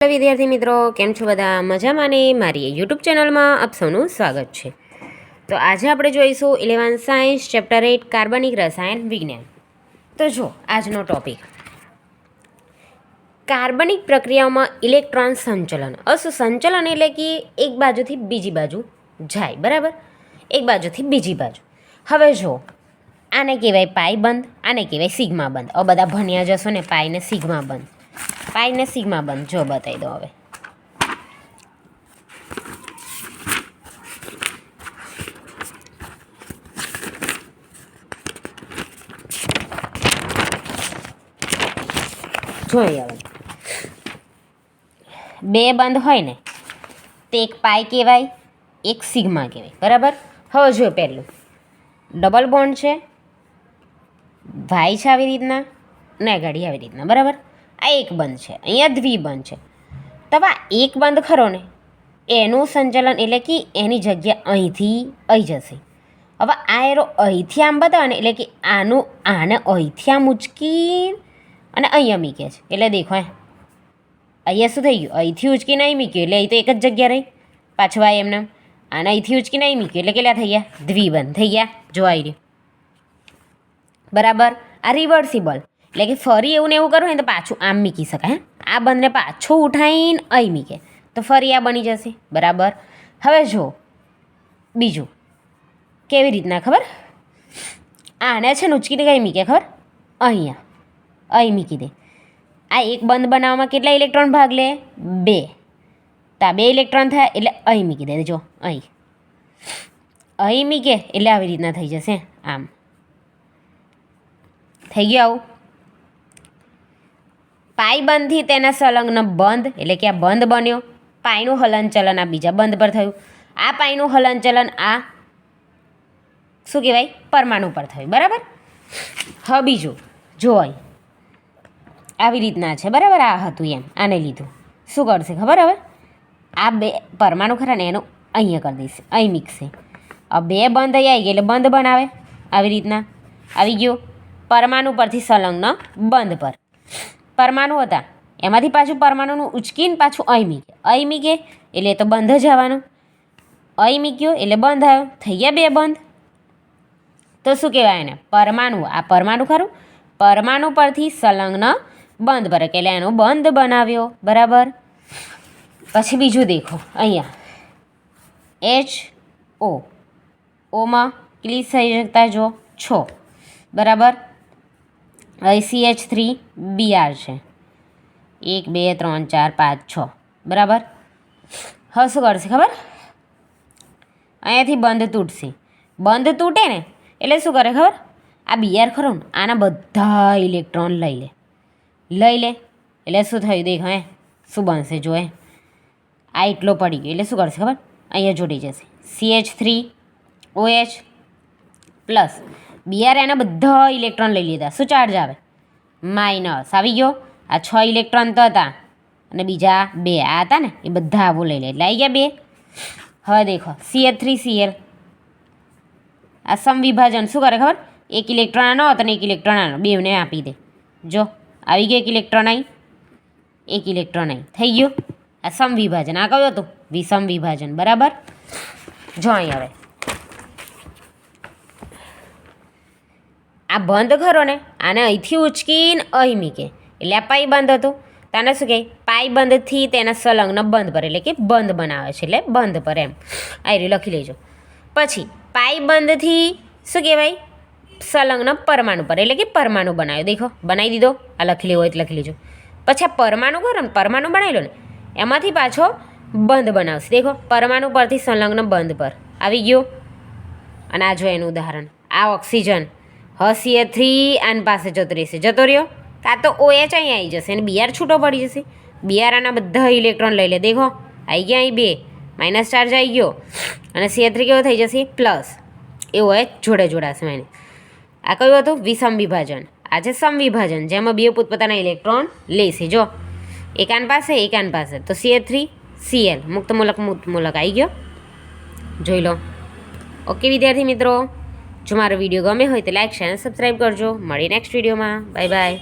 Hello વિદ્યાર્થી મિત્રો, કેમ છો બધા? મજામાં ને? મારી યુટ્યુબ ચેનલમાં આપ સૌનું સ્વાગત છે. તો આજે આપણે જોઈશું 11 સાયન્સ ચેપ્ટર 8 કાર્બનિક રસાયણ વિજ્ઞાન. તો જો આજનો ટોપિક કાર્બનિક પ્રક્રિયાઓમાં ઇલેક્ટ્રોન સંચલન. સંચલન એટલે કે એક બાજુથી બીજી બાજુ જાય, બરાબર? એક બાજુથી બીજી બાજુ. હવે જો આને કહેવાય પાઈ બંધ, આને કહેવાય સિગ્મા બંધ. હવે બધા ભણ્યા જશો ને પાઈ ને સિગ્મા બંધ. પાઈ ને સિગ્મા બંધ જો બતાવી દો. હવે જોઈએ. હવે બે બંધ હોય ને તે એક પાઈ કહેવાય, એક સિગ્મા કહેવાય, બરાબર? હવે જો પહેલું ડબલ બોન્ડ છે, વાય છે આવી રીતના, નેગાડી આવી રીતના, બરાબર? આ એક બંધ છે, અહીંયા દ્વિબંધ છે. તો આ એક બંધ ખરો ને એનું સંચલન એટલે કે એની જગ્યા અહીંથી અહીં જશે. હવે આ એરો અહીંથી આમ બતાવે ને એટલે કે આને અહીંથી આમ ઉચકી અને અહીંયા મૂકે છે. એટલે દેખો અહીંયા શું થઈ ગયું? અહીંથી ઉચકીને અહીં મૂક્યું એટલે અહીં તો એક જ જગ્યા રહી. પાછું આ એમને આને અહીંથી ઉચકીને અહીં મૂક્યું એટલે કેટલા થઈ ગયા? દ્વિબંધ થઈ ગયા. જો આવી રહ્યું, બરાબર? આ રિવર્સિબલ એટલે કે ફરી એવું ને એવું કરવું ને તો પાછું આમ મૂકી શકાય. આ બંધને પાછું ઉઠાવીને અહીં મૂકે તો ફરી આ બની જશે, બરાબર? હવે જો બીજું કેવી રીતના ખબર? આને છે ને ઉચકીને કઈ મૂકે ખબર? અહીંયા અહીં મૂકી દે. આ એક બંધ બનાવવામાં કેટલા ઇલેક્ટ્રોન ભાગ લે? 2. તો આ 2 ઇલેક્ટ્રોન થાય એટલે અહીં મૂકી દે. જો અહીં મૂકે એટલે આવી રીતના થઈ જશે. આમ થઈ ગયું. આવું પાઈ બંધથી તેના સંલગ્ન બંધ એટલે કે આ બંધ બન્યો. પાઈનું હલનચલન આ બીજા બંધ પર થયું. આ પાઈનું હલનચલન આ શું કહેવાય? પરમાણુ પર થયું, બરાબર? હવે બીજું જો આવી રીતના છે, બરાબર? આ હતું એમ, આને લીધું શું કરશે ખબર? હવે આ 2 પરમાણુ ખરા ને એનું અહીંયા કરી દઈશે, અહીં મૂકશે. હવે 2 બંધ અહીં આવી ગયા એટલે બંધ બનાવે આવી રીતના આવી ગયો. પરમાણુ પરથી સંલગ્ન બંધ પર પરમાણુ હતા એમાંથી પાછું પરમાણુનું ઉચકીને પાછું અહીં મૂકે. અહીં મૂકે એટલે તો બંધ જ આવવાનું. અહીં મૂક્યો એટલે બંધ આવ્યો. થઈ ગયા 2 બંધ. તો શું કહેવાય એને? પરમાણુ. આ પરમાણુ ખરું, પરમાણુ પરથી સંલગ્ન બંધ પર એટલે એનો બંધ બનાવ્યો, બરાબર? પછી બીજું દેખો અહીંયા HO ઓમાં કેટલી સંયોજકતા જો 6, બરાબર? અહીં CH3Br છે 1 2 3 4 5 6, બરાબર? હવે શું કરશે ખબર? અહીંયાથી બંધ તૂટશે. બંધ તૂટે ને એટલે શું કરે ખબર? આ Br ખરો ને આના બધા ઇલેક્ટ્રોન લઈ લે એટલે શું થયું? દેખો શું બનશે? જો આ એટલો પડી ગયો એટલે શું કરશે ખબર? અહીંયા જોડી જશે CH3OH પ્લસ Br એના બધા ઇલેક્ટ્રોન લઈ લીધા. શું ચાર્જ આવે? માઇનસ આવી ગયો. આ 6 ઇલેક્ટ્રોન તો હતા અને બીજા 2 આ હતા ને એ બધા આવું લઈ લે એટલે આવી ગયા 2. હવે દેખો CH3Cl આ સમવિભાજન શું કરે ખબર? 1 ઇલેક્ટ્રોન આનો હતો ને 1 ઇલેક્ટ્રોન આનો, બેવને આપી દે. જો આવી ગયો 1 ઇલેક્ટ્રોન અહીં, 1 ઇલેક્ટ્રોન અહીં, થઈ ગયું. આ સમવિભાજન. આ કયું હતું? વિષમ વિભાજન, બરાબર? જો અહીં હવે આ બંધ ખરો ને આને અહીંથી ઉચકીને અહીં મૂકે એટલે આ પાઈ બંધ હતું. તને શું કહે? પાઈ બંધથી તેના સંલગ્ન બંધ પર એટલે કે બંધ બનાવે છે એટલે બંધ પર એમ આવી લખી લેજો. પછી પાઈ બંધથી શું કહેવાય? સંલગ્ન પરમાણુ પર એટલે કે પરમાણુ બનાવ્યો. દેખો બનાવી દીધો. આ લખી લેવો હોય તો લખી લેજો. પછી આ પરમાણુ કરો ને પરમાણુ બનાવી લો ને એમાંથી પાછો બંધ બનાવશે. દેખો પરમાણુ પરથી સંલગ્ન બંધ પર આવી ગયો. અને આ જો એનું ઉદાહરણ આ ઓક્સિજન CH3 આની પાસે જતો રહ્યો. કાં તો OH અહીં આવી જશે અને Br છૂટો પડી જશે. Br આના બધા ઇલેક્ટ્રોન લઈ લે. દેખો આવી ગયા અહીં 2 માઇનસ ચાર્જ આવી ગયો અને CH3 કેવો થઈ જશે? પ્લસ. એ OH જોડે જોડાશે માઇનસ. આ કયું હતું? વિષમ વિભાજન. આ છે સમવિભાજન જેમાં 2 પોતપોતાના ઇલેક્ટ્રોન લેશે. જો એક આન પાસે એક આન પાસે તો CH3Cl મુક્ત મૂલક આવી ગયો. જોઈ લો. ઓકે વિદ્યાર્થી મિત્રો, જો મારો વિડીયો ગમે હોય તો લાઈક શેર અને સબસ્ક્રાઈબ કરજો. મળીએ નેક્સ્ટ વિડીયોમાં. Bye bye.